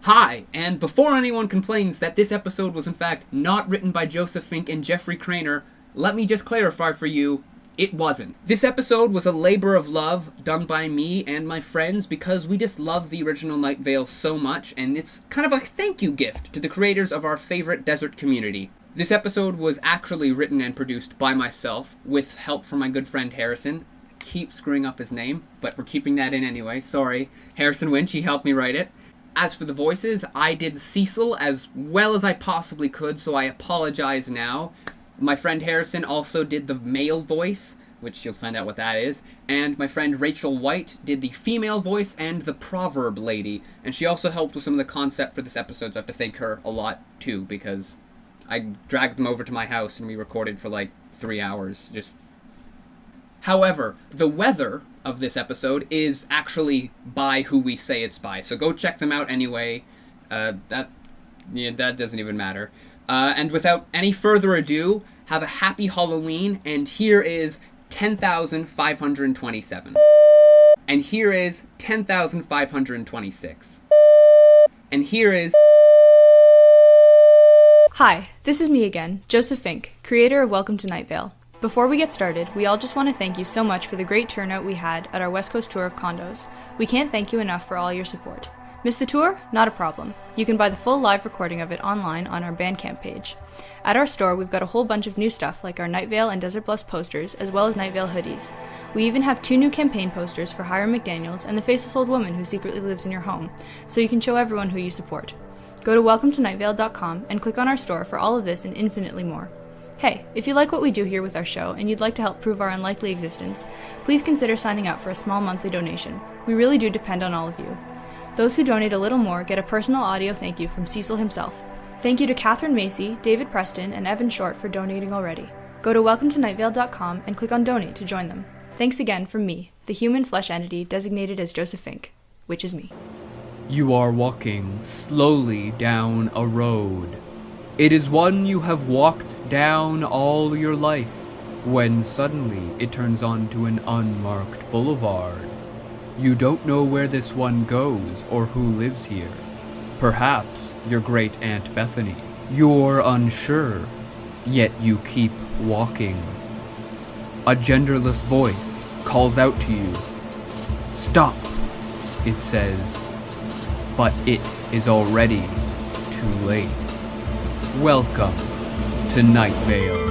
Hi, and before anyone complains that this episode was in fact not written by Joseph Fink and Jeffrey Craner, let me just clarify for you, it wasn't. This episode was a labor of love done by me and my friends because we just love the original Night Vale so much, and it's kind of a thank you gift to the creators of our favorite desert community. This episode was actually written and produced by myself, with help from my good friend Harrison. Keep screwing up his name, but we're keeping that in anyway, sorry. Harrison Winch, he helped me write it. As for the voices, I did Cecil as well as I possibly could, so I apologize now. My friend Harrison also did the male voice, which you'll find out what that is, and my friend Rachel White did the female voice and the proverb lady, and she also helped with some of the concept for this episode, so I have to thank her a lot too, because I dragged them over to my house and we recorded for like 3 hours, However, the weather of this episode is actually by who we say it's by, so go check them out anyway. That doesn't even matter. And without any further ado, have a happy Halloween, and here is 10,527. And here is 10,526. And here is... Hi, this is me again, Joseph Fink, creator of Welcome to Night Vale. Before we get started, we all just want to thank you so much for the great turnout we had at our West Coast tour of condos. We can't thank you enough for all your support. Miss the tour? Not a problem. You can buy the full live recording of it online on our Bandcamp page. At our store, we've got a whole bunch of new stuff like our Night Vale and Desert Bluffs posters, as well as Night Vale hoodies. We even have 2 new campaign posters for Hiram McDaniels and the Faceless Old Woman who secretly lives in your home, so you can show everyone who you support. Go to welcometonightVale.com and click on our store for all of this and infinitely more. Hey, if you like what we do here with our show and you'd like to help prove our unlikely existence, please consider signing up for a small monthly donation. We really do depend on all of you. Those who donate a little more get a personal audio thank you from Cecil himself. Thank you to Catherine Macy, David Preston, and Evan Short for donating already. Go to welcometonightVale.com and click on donate to join them. Thanks again from me, the human flesh entity designated as Joseph Fink, which is me. You are walking slowly down a road. It is one you have walked down all your life, when suddenly it turns onto an unmarked boulevard. You don't know where this one goes or who lives here. Perhaps your great Aunt Bethany. You're unsure, yet you keep walking. A genderless voice calls out to you. Stop, it says, but it is already too late. Welcome to Night Vale.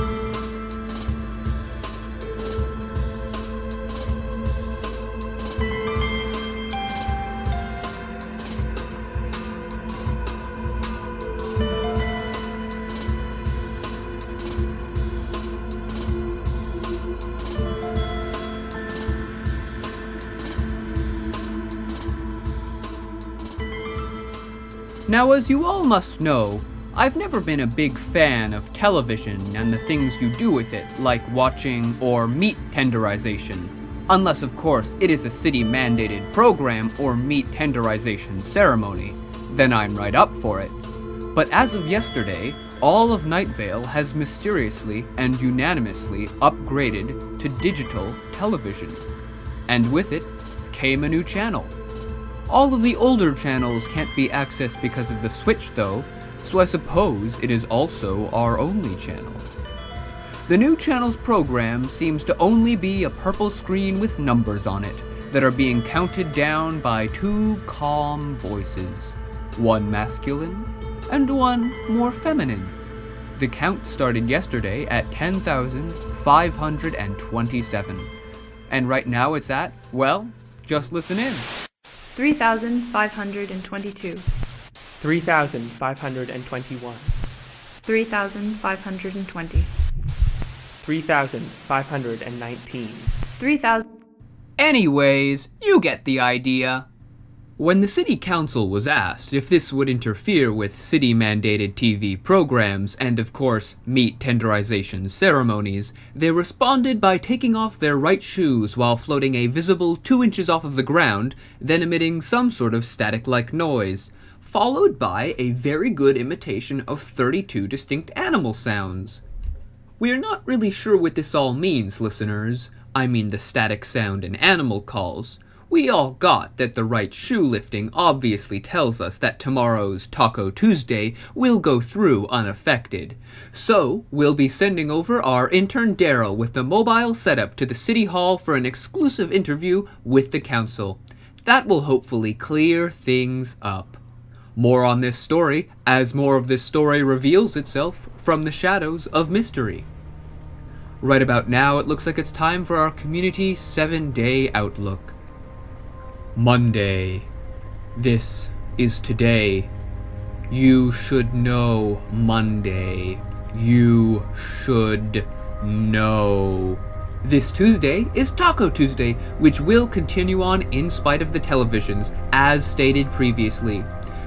Now, as you all must know, I've never been a big fan of television and the things you do with it, like watching or meat tenderization. Unless, of course, it is a city-mandated program or meat tenderization ceremony. Then I'm right up for it. But as of yesterday, all of Night Vale has mysteriously and unanimously upgraded to digital television. And with it came a new channel. All of the older channels can't be accessed because of the Switch though, so I suppose it is also our only channel. The new channel's program seems to only be a purple screen with numbers on it that are being counted down by 2 calm voices, one masculine and one more feminine. The count started yesterday at 10,527, and right now it's at, well, just listen in. 3,522. 3,521. 3,520. 3,519. 3,000. Anyways, you get the idea. When the city council was asked if this would interfere with city-mandated TV programs and, of course, meat tenderization ceremonies, they responded by taking off their right shoes while floating a visible 2 inches off of the ground, then emitting some sort of static-like noise, followed by a very good imitation of 32 distinct animal sounds. We are not really sure what this all means, listeners. I mean the static sound and animal calls. We all got that the right shoe lifting obviously tells us that tomorrow's Taco Tuesday will go through unaffected. So, we'll be sending over our intern Daryl with the mobile setup to the City Hall for an exclusive interview with the council. That will hopefully clear things up. More on this story as more of this story reveals itself from the shadows of mystery. Right about now, it looks like it's time for our Community 7-Day Outlook. Monday. This is today. You should know Monday. You should know. This Tuesday is Taco Tuesday, which will continue on in spite of the televisions, as stated previously.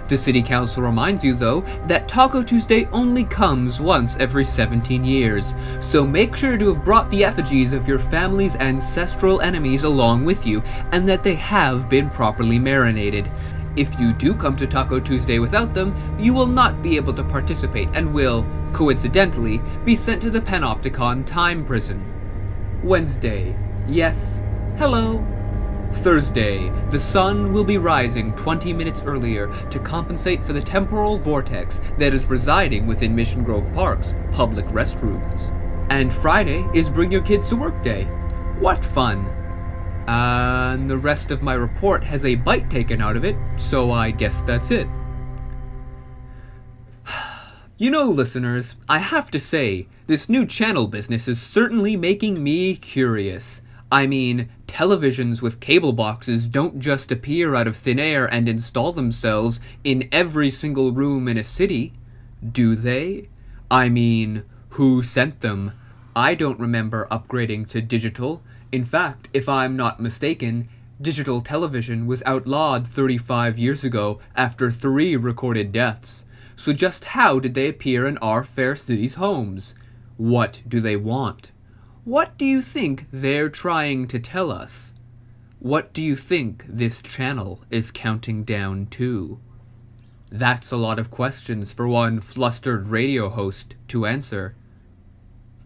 The City Council reminds you, though, that Taco Tuesday only comes once every 17 years, so make sure to have brought the effigies of your family's ancestral enemies along with you, and that they have been properly marinated. If you do come to Taco Tuesday without them, you will not be able to participate and will, coincidentally, be sent to the Panopticon Time Prison. Wednesday. Yes. Hello. Thursday, the sun will be rising 20 minutes earlier to compensate for the temporal vortex that is residing within Mission Grove Park's public restrooms. And Friday is Bring Your Kids to Work Day. What fun! And the rest of my report has a bite taken out of it, so I guess that's it. You know, listeners, I have to say, this new channel business is certainly making me curious. I mean, televisions with cable boxes don't just appear out of thin air and install themselves in every single room in a city, do they? I mean, who sent them? I don't remember upgrading to digital. In fact, if I'm not mistaken, digital television was outlawed 35 years ago after 3 recorded deaths. So just how did they appear in our fair city's homes? What do they want? What do you think they're trying to tell us? What do you think this channel is counting down to? That's a lot of questions for one flustered radio host to answer.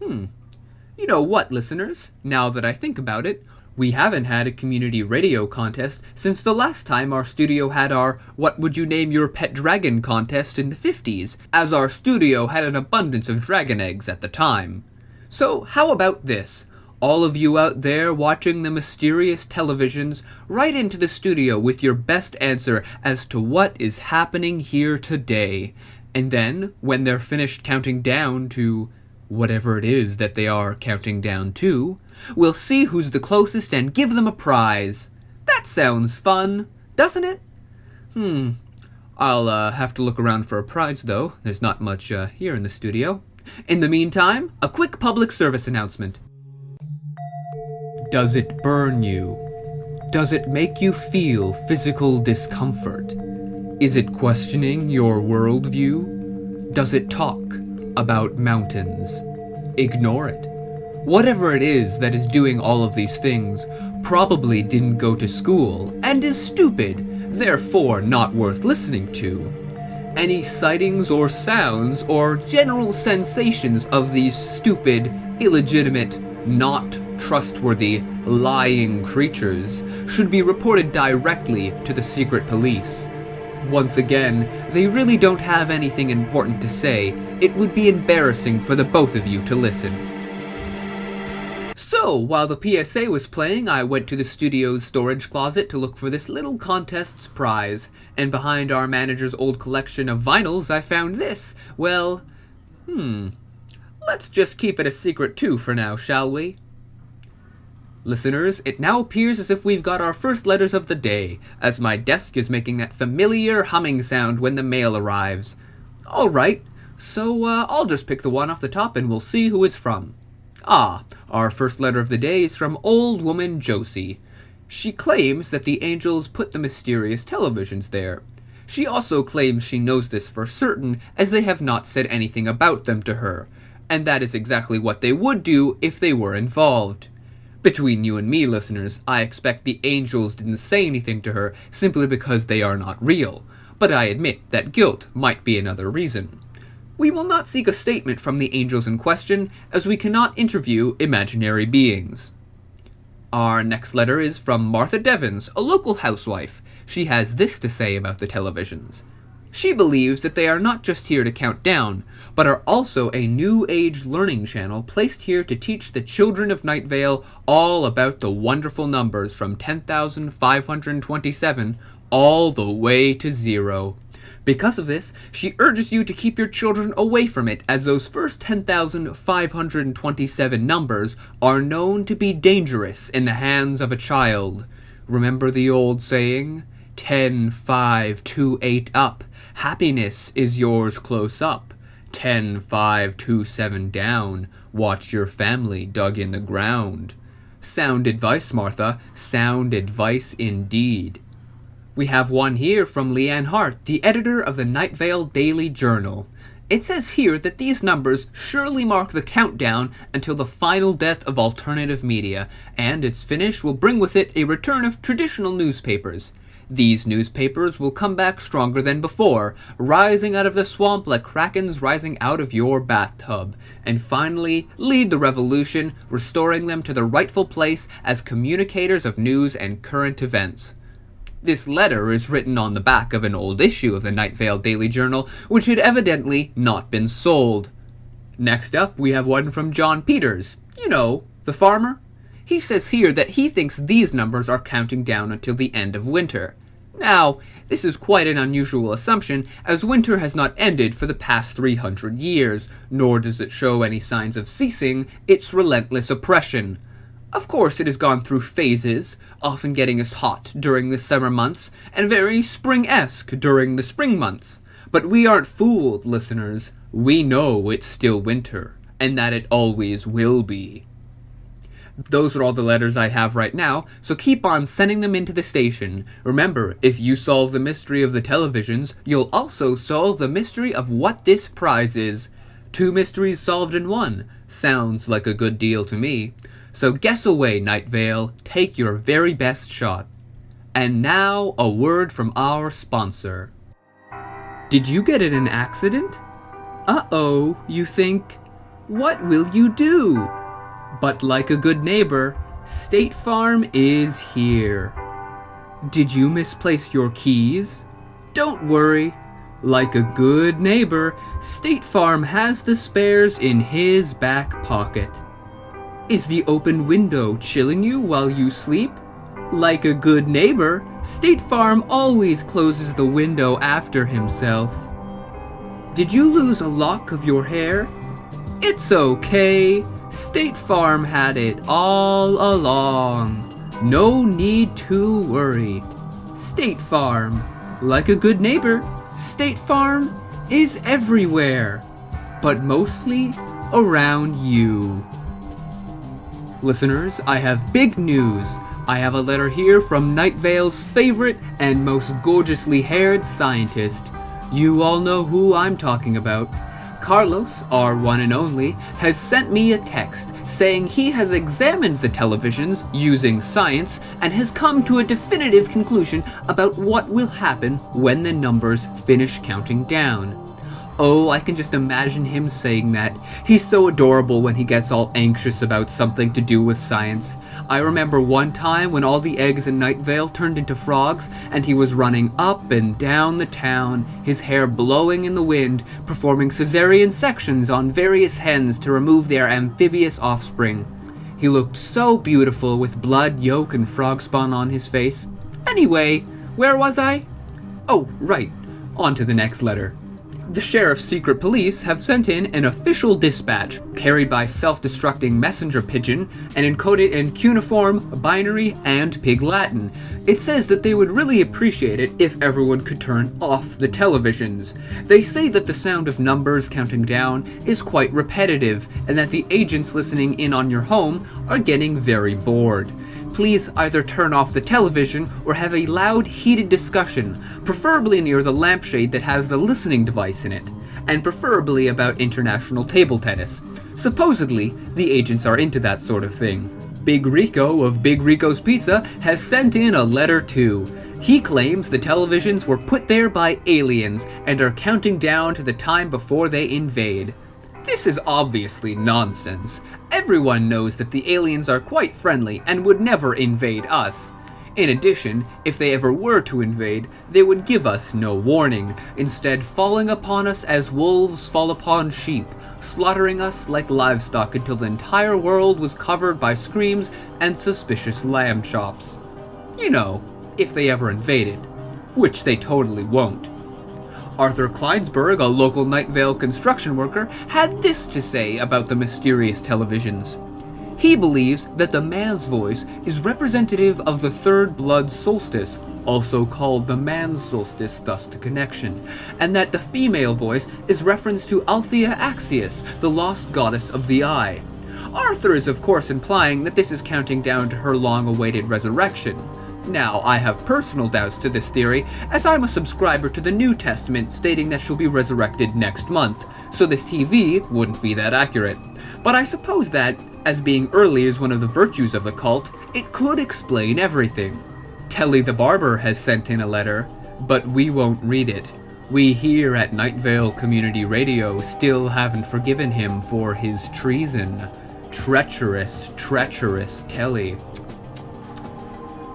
You know what, listeners? Now that I think about it, we haven't had a community radio contest since the last time our studio had our What Would You Name Your Pet Dragon contest in the 50s, as our studio had an abundance of dragon eggs at the time. So how about this? All of you out there watching the mysterious televisions, write into the studio with your best answer as to what is happening here today. And then, when they're finished counting down to whatever it is that they are counting down to, we'll see who's the closest and give them a prize. That sounds fun, doesn't it? I'll have to look around for a prize, though. There's not much here in the studio. In the meantime, a quick public service announcement. Does it burn you? Does it make you feel physical discomfort? Is it questioning your worldview? Does it talk about mountains? Ignore it. Whatever it is that is doing all of these things probably didn't go to school and is stupid, therefore not worth listening to. Any sightings or sounds or general sensations of these stupid, illegitimate, not trustworthy, lying creatures should be reported directly to the secret police. Once again, they really don't have anything important to say. It would be embarrassing for the both of you to listen. So, while the PSA was playing, I went to the studio's storage closet to look for this little contest's prize, and behind our manager's old collection of vinyls, I found this. Well, let's just keep it a secret too for now, shall we? Listeners, it now appears as if we've got our first letters of the day, as my desk is making that familiar humming sound when the mail arrives. Alright, so I'll just pick the one off the top and we'll see who it's from. Our first letter of the day is from Old Woman Josie. She claims that the angels put the mysterious televisions there. She also claims she knows this for certain, as they have not said anything about them to her, and that is exactly what they would do if they were involved. Between you and me, listeners, I expect the angels didn't say anything to her simply because they are not real, but I admit that guilt might be another reason. We will not seek a statement from the angels in question, as we cannot interview imaginary beings. Our next letter is from Martha Devons, a local housewife. She has this to say about the televisions. She believes that they are not just here to count down, but are also a new age learning channel placed here to teach the children of Night Vale all about the wonderful numbers from 10,527 all the way to 0. Because of this, she urges you to keep your children away from it, as those first 10,527 numbers are known to be dangerous in the hands of a child. Remember the old saying, 10, 5, 2, 8 up. Happiness is yours close up. 10, 5, 2, 7 down. Watch your family dug in the ground. Sound advice, Martha. Sound advice indeed. We have one here from Leanne Hart, the editor of the Night Vale Daily Journal. It says here that these numbers surely mark the countdown until the final death of alternative media, and its finish will bring with it a return of traditional newspapers. These newspapers will come back stronger than before, rising out of the swamp like krakens rising out of your bathtub, and finally lead the revolution, restoring them to the rightful place as communicators of news and current events. This letter is written on the back of an old issue of the Night Vale Daily Journal, which had evidently not been sold. Next up, we have one from John Peters. You know, the farmer. He says here that he thinks these numbers are counting down until the end of winter. Now, this is quite an unusual assumption, as winter has not ended for the past 300 years, nor does it show any signs of ceasing its relentless oppression. Of course, it has gone through phases, often getting as hot during the summer months, and very spring-esque during the spring months. But we aren't fooled, listeners. We know it's still winter, and that it always will be. Those are all the letters I have right now, so keep on sending them into the station. Remember, if you solve the mystery of the televisions, you'll also solve the mystery of what this prize is. 2 mysteries solved in 1. Sounds like a good deal to me. So guess away, Night Vale. Take your very best shot. And now, a word from our sponsor. Did you get in an accident? Uh-oh, you think. What will you do? But like a good neighbor, State Farm is here. Did you misplace your keys? Don't worry. Like a good neighbor, State Farm has the spares in his back pocket. Is the open window chilling you while you sleep? Like a good neighbor, State Farm always closes the window after himself. Did you lose a lock of your hair? It's okay. State Farm had it all along. No need to worry. State Farm. Like a good neighbor, State Farm is everywhere, but mostly around you. Listeners, I have big news. I have a letter here from Night Vale's favorite and most gorgeously haired scientist. You all know who I'm talking about. Carlos, our one and only, has sent me a text saying he has examined the televisions using science and has come to a definitive conclusion about what will happen when the numbers finish counting down. Oh, I can just imagine him saying that. He's so adorable when he gets all anxious about something to do with science. I remember one time when all the eggs in Night Vale turned into frogs, and he was running up and down the town, his hair blowing in the wind, performing cesarean sections on various hens to remove their amphibious offspring. He looked so beautiful with blood, yolk, and frog spawn on his face. Anyway, where was I? Oh, right. On to the next letter. The sheriff's secret police have sent in an official dispatch, carried by self-destructing messenger pigeon, and encoded in cuneiform, binary, and Pig Latin. It says that they would really appreciate it if everyone could turn off the televisions. They say that the sound of numbers counting down is quite repetitive, and that the agents listening in on your home are getting very bored. Please either turn off the television or have a loud, heated discussion, preferably near the lampshade that has the listening device in it, and preferably about international table tennis. Supposedly, the agents are into that sort of thing. Big Rico of Big Rico's Pizza has sent in a letter too. He claims the televisions were put there by aliens and are counting down to the time before they invade. This is obviously nonsense. Everyone knows that the aliens are quite friendly and would never invade us. In addition, if they ever were to invade, they would give us no warning, instead falling upon us as wolves fall upon sheep, slaughtering us like livestock until the entire world was covered by screams and suspicious lamb chops. You know, if they ever invaded, which they totally won't. Arthur Kleinsberg, a local Night Vale construction worker, had this to say about the mysterious televisions. He believes that the man's voice is representative of the third blood solstice, also called the man's solstice, thus the connection, and that the female voice is reference to Althea Axius, the lost goddess of the eye. Arthur is of course implying that this is counting down to her long-awaited resurrection. Now, I have personal doubts to this theory, as I'm a subscriber to the New Testament stating that she'll be resurrected next month, so this TV wouldn't be that accurate. But I suppose that, as being early is one of the virtues of the cult, it could explain everything. Telly the Barber has sent in a letter, but we won't read it. We here at Night Vale Community Radio still haven't forgiven him for his treason. Treacherous, treacherous Telly.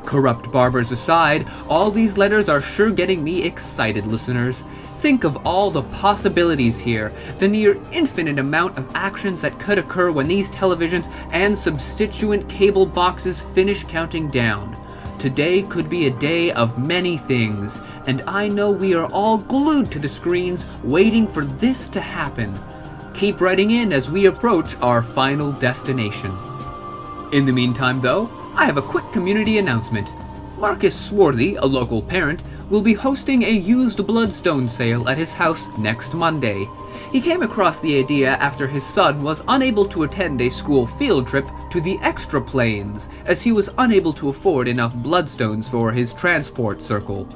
Corrupt barbers aside, all these letters are sure getting me excited, listeners. Think of all the possibilities here, the near infinite amount of actions that could occur when these televisions and substituent cable boxes finish counting down. Today could be a day of many things, and I know we are all glued to the screens waiting for this to happen. Keep writing in as we approach our final destination. In the meantime, though, I have a quick community announcement. Marcus Swarthy, a local parent, will be hosting a used bloodstone sale at his house next Monday. He came across the idea after his son was unable to attend a school field trip to the Extra Plains, as he was unable to afford enough bloodstones for his transport circle.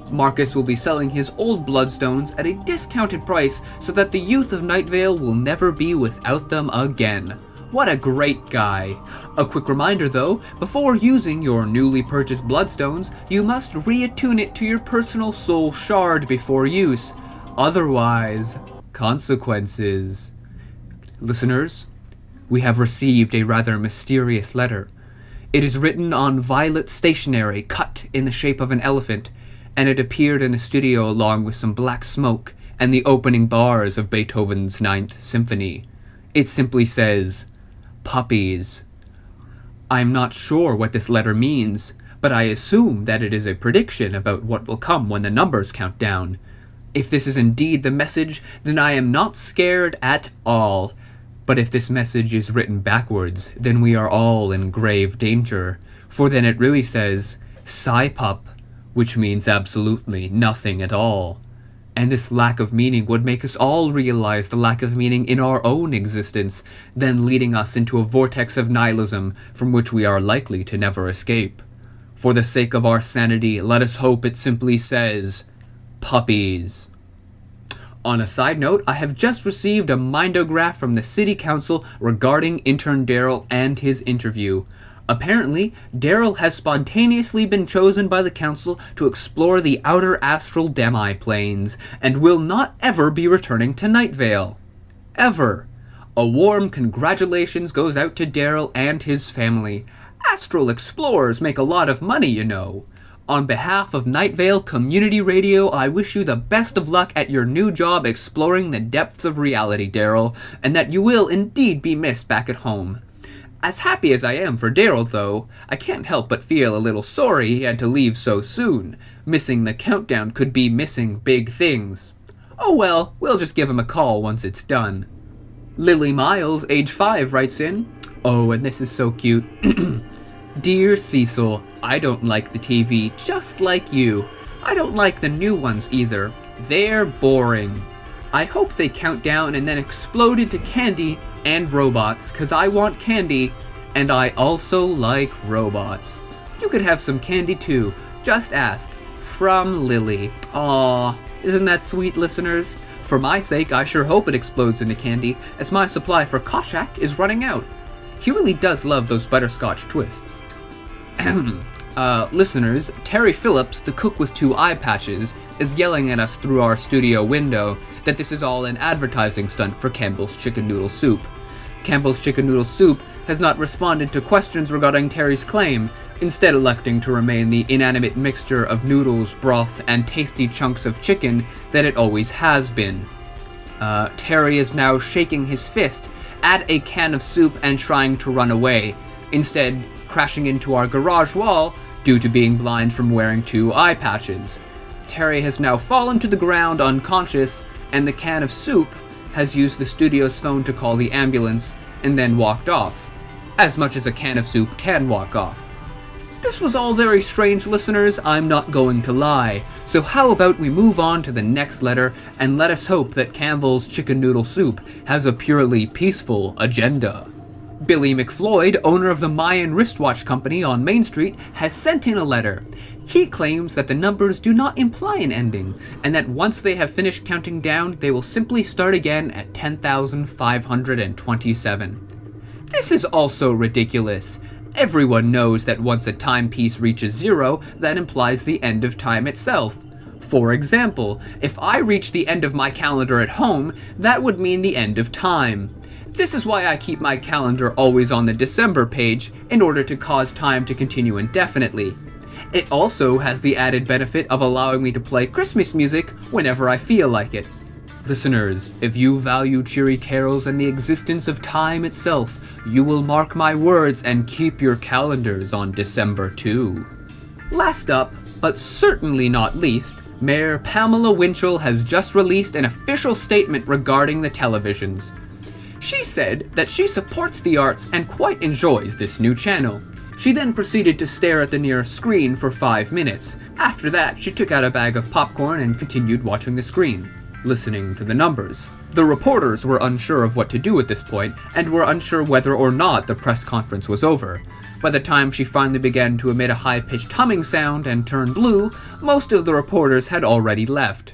Marcus will be selling his old bloodstones at a discounted price so that the youth of Night Vale will never be without them again. What a great guy. A quick reminder though, before using your newly purchased bloodstones, you must reattune it to your personal soul shard before use. Otherwise, consequences. Listeners, we have received a rather mysterious letter. It is written on violet stationery cut in the shape of an elephant, and it appeared in the studio along with some black smoke and the opening bars of Beethoven's Ninth Symphony. It simply says, "Puppies." I'm not sure what this letter means, but I assume that it is a prediction about what will come when the numbers count down. If this is indeed the message, then I am not scared at all. But if this message is written backwards, then we are all in grave danger, for then it really says, "Sci-Pup," which means absolutely nothing at all. And this lack of meaning would make us all realize the lack of meaning in our own existence, then leading us into a vortex of nihilism from which we are likely to never escape. For the sake of our sanity, let us hope it simply says, "Puppies." On a side note, I have just received a mindograph from the City Council regarding intern Daryl and his interview. Apparently, Daryl has spontaneously been chosen by the council to explore the outer astral demi-planes, and will not ever be returning to Night Vale. Ever. A warm congratulations goes out to Daryl and his family. Astral explorers make a lot of money, you know. On behalf of Night Vale Community Radio, I wish you the best of luck at your new job exploring the depths of reality, Daryl, and that you will indeed be missed back at home. As happy as I am for Daryl, though, I can't help but feel a little sorry he had to leave so soon. Missing the countdown could be missing big things. Oh well, we'll just give him a call once it's done. Lily Miles, age 5, writes in, oh, and this is so cute. Dear Cecil, I don't like the TV, just like you. I don't like the new ones either. They're boring. I hope they count down and then explode into candy and robots, 'cause I want candy, and I also like robots. You could have some candy too. Just ask. From Lily. Aww, isn't that sweet, listeners? For my sake, I sure hope it explodes into candy, as my supply for Koshak is running out. He really does love those butterscotch twists. Listeners, Terry Phillips, the cook with 2 eye patches, is yelling at us through our studio window that this is all an advertising stunt for Campbell's Chicken Noodle Soup. Campbell's Chicken Noodle Soup has not responded to questions regarding Terry's claim, instead electing to remain the inanimate mixture of noodles, broth, and tasty chunks of chicken that it always has been. Terry is now shaking his fist at a can of soup and trying to run away, instead crashing into our garage wall due to being blind from wearing 2 eye patches. Terry has now fallen to the ground unconscious, and the can of soup has used the studio's phone to call the ambulance and then walked off, as much as a can of soup can walk off. This was all very strange, listeners, I'm not going to lie, so how about we move on to the next letter and let us hope that Campbell's Chicken Noodle Soup has a purely peaceful agenda. Billy McFloyd, owner of the Mayan wristwatch company on Main Street, has sent in a letter. He claims that the numbers do not imply an ending, and that once they have finished counting down, they will simply start again at 10,527. This is also ridiculous. Everyone knows that once a timepiece reaches 0, that implies the end of time itself. For example, if I reach the end of my calendar at home, that would mean the end of time. This is why I keep my calendar always on the December page, in order to cause time to continue indefinitely. It also has the added benefit of allowing me to play Christmas music whenever I feel like it. Listeners, if you value cheery carols and the existence of time itself, you will mark my words and keep your calendars on December too. Last up, but certainly not least, Mayor Pamela Winchell has just released an official statement regarding the televisions. She said that she supports the arts and quite enjoys this new channel. She then proceeded to stare at the nearest screen for 5 minutes. After that, she took out a bag of popcorn and continued watching the screen, listening to the numbers. The reporters were unsure of what to do at this point, and were unsure whether or not the press conference was over. By the time she finally began to emit a high-pitched humming sound and turn blue, most of the reporters had already left.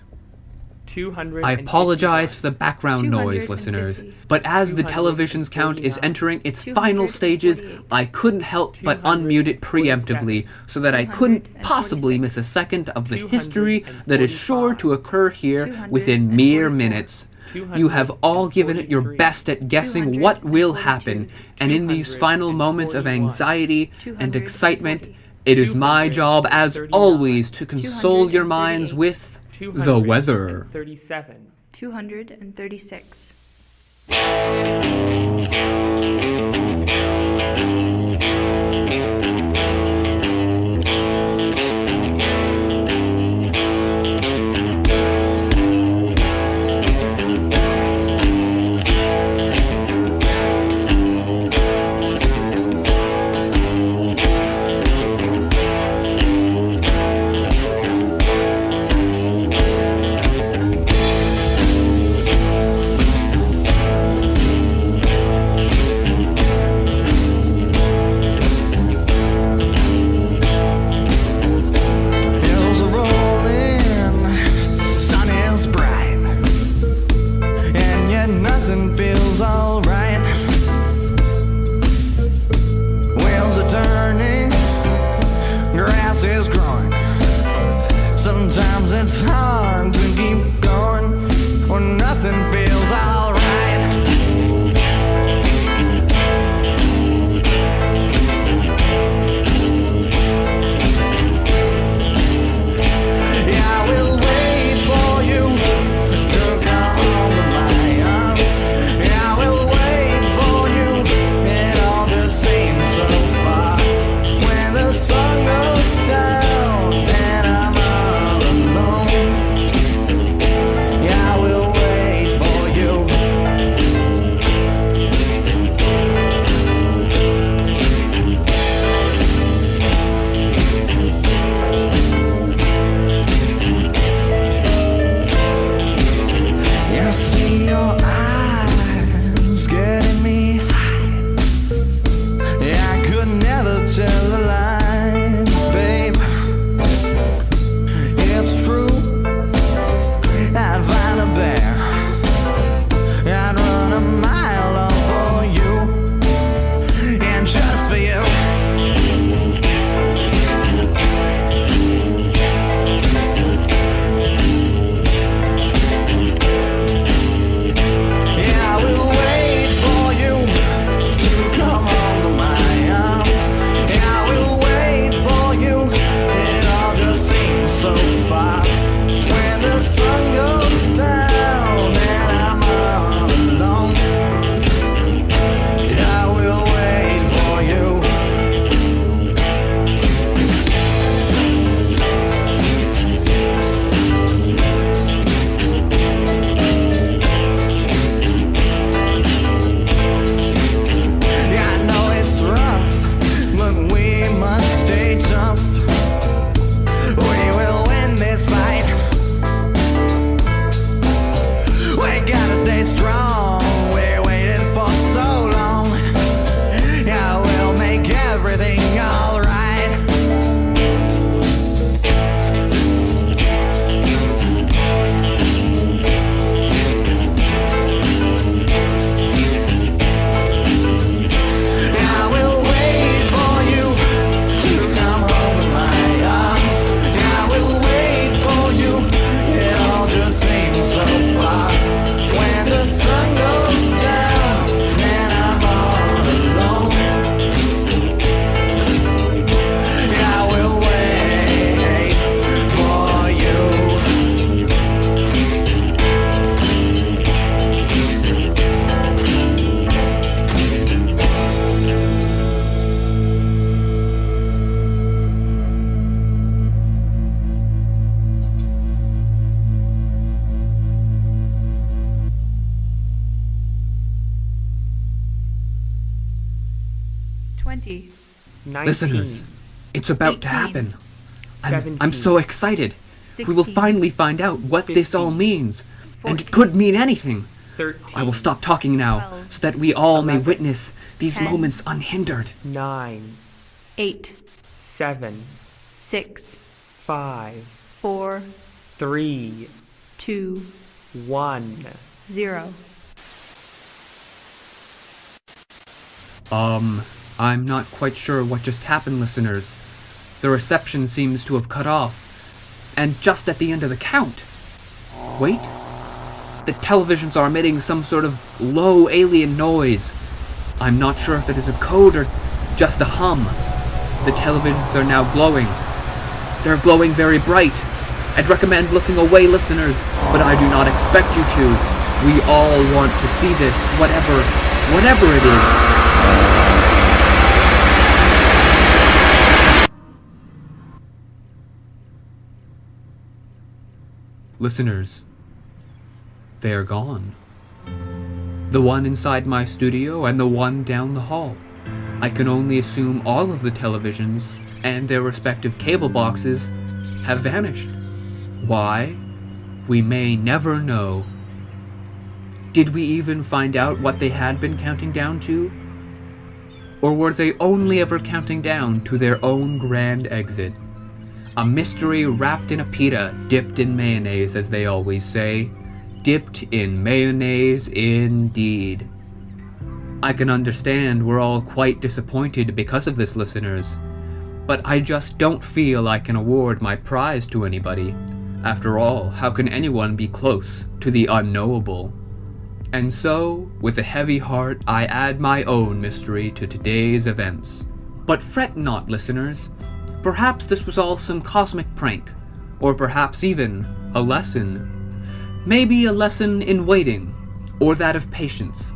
I apologize for the background noise, listeners, but as the television's count is entering its final stages, I couldn't help but unmute it preemptively so that I couldn't possibly miss a second of the history that is sure to occur here within mere minutes. You have all given it your best at guessing what will happen, and in these final moments of anxiety and excitement, it is my job, as always, to console your minds with the weather. 236. it's hard to keep going when nothing feels alright. Yeah, I will wait for you to come home to my arms. Yeah, I will wait for you. It all just seems so far when the sun goes down and I'm all alone. 20. 19, Listeners, it's about to 18, happen. I'm 17, so excited. We will 16, finally find out what this all 15, means. And it 14, could mean anything. 13, I will stop talking now, 12, so that we all may 11, witness these 10, moments unhindered. 9, 8, 7, 6, 5, 4, 3, 2, 1. 0. I'm not quite sure what just happened, listeners. The reception seems to have cut off. And just at the end of the count. Wait. The televisions are emitting some sort of low alien noise. I'm not sure if it is a code or just a hum. The televisions are now glowing. They're glowing very bright. I'd recommend looking away, listeners, but I do not expect you to. We all want to see this, whatever it is. Listeners, they are gone. The one inside my studio and the one down the hall. I can only assume all of the televisions and their respective cable boxes have vanished. Why? We may never know. Did we even find out what they had been counting down to? Or were they only ever counting down to their own grand exit? A mystery wrapped in a pita, dipped in mayonnaise, as they always say. Dipped in mayonnaise indeed. I can understand we're all quite disappointed because of this, listeners. But I just don't feel I can award my prize to anybody. After all, how can anyone be close to the unknowable? And so, with a heavy heart, I add my own mystery to today's events. But fret not, listeners. Perhaps this was all some cosmic prank, or perhaps even a lesson. Maybe a lesson in waiting, or that of patience.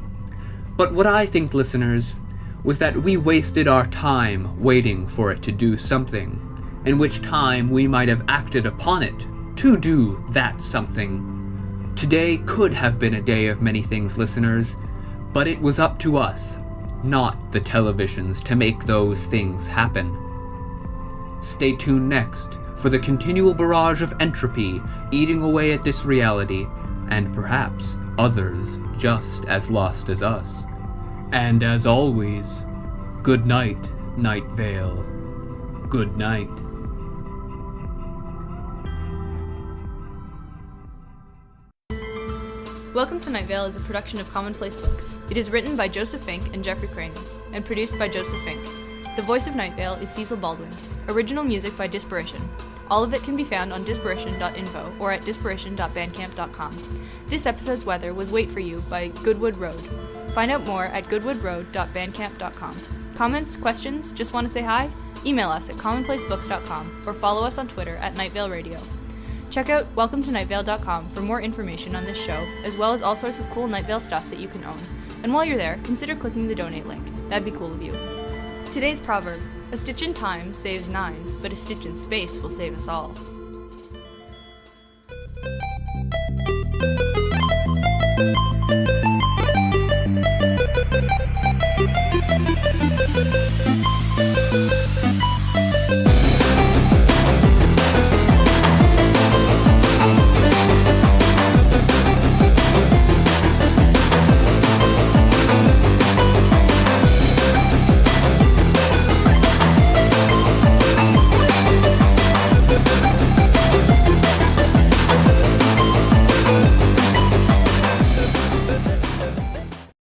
But what I think, listeners, was that we wasted our time waiting for it to do something, in which time we might have acted upon it to do that something. Today could have been a day of many things, listeners, but it was up to us, not the televisions, to make those things happen. Stay tuned next for the continual barrage of entropy eating away at this reality, and perhaps others just as lost as us. And as always, good night, Night Vale. Good night. Welcome to Night Vale is a production of Commonplace Books. It is written by Joseph Fink and Jeffrey Craner, and produced by Joseph Fink. The voice of Night Vale is Cecil Baldwin. Original music by Disparition. All of it can be found on disparition.info or at disparition.bandcamp.com. This episode's weather was Wait For You by Goodwood Road. Find out more at goodwoodroad.bandcamp.com. Comments, questions, just want to say hi? Email us at commonplacebooks.com or follow us on Twitter at Night Vale Radio. Check out welcometonightvale.com for more information on this show, as well as all sorts of cool Night Vale stuff that you can own. And while you're there, consider clicking the donate link. That'd be cool of you. Today's proverb: a stitch in time saves 9, but a stitch in space will save us all.